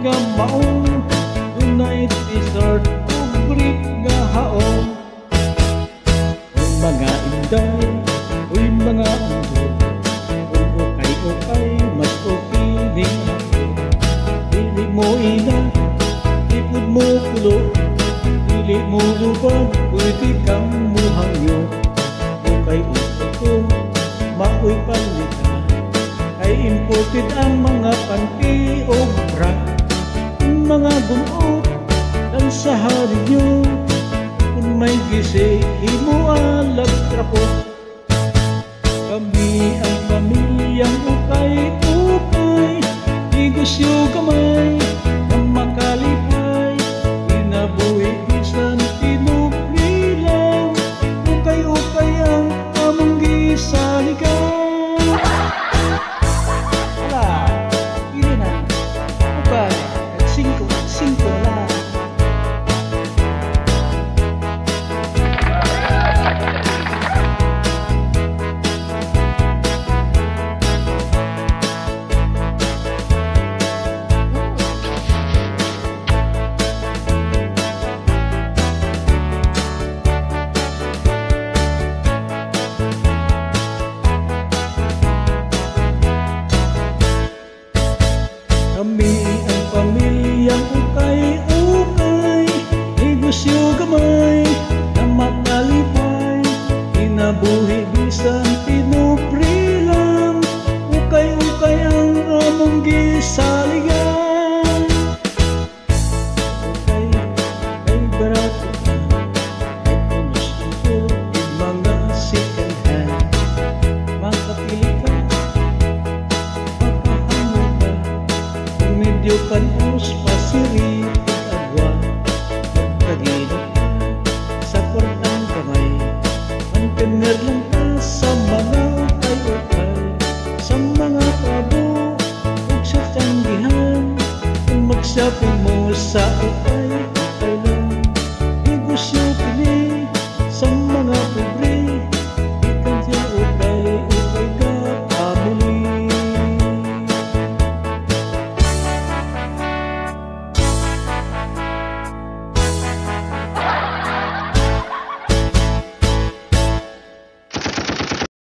nga maong dunay t-shirt ug brief nga haon. Uy mga inday, uy mga undo, kung ukay-ukay mas okay ning ako. Dili mo ina, lipod mo kulo, dili mo lubad, pwede kang muhangyo. Ukay-ukay ko, maoy palitan, ay imported ang mga panty o bra. Mga bunot lang sa hari nyo, kung may gisi, himo alag trapot. Kami ang pamilyang ukay-ukay, negosyo gamay na makalipay, inabuhi bisan tinupli lang. Ukay-ukay ang among gisaligan. Kami ang pamilyang ukay-ukay, negosyo gamay na makalipay, inabuhi bisan tinupri lang. Ukay-ukay ang among gisaligan. Ukay barato ka, ay punos ito yung mga second hand. Makapili ka, medyo panos pasiri agwa, magkagino ka sa kwartang kamay. Mantener lang ka sa mga ukay-ukay, sa mga tabo ug sa tanggihan. Kung mag-shopping mo sa ukay,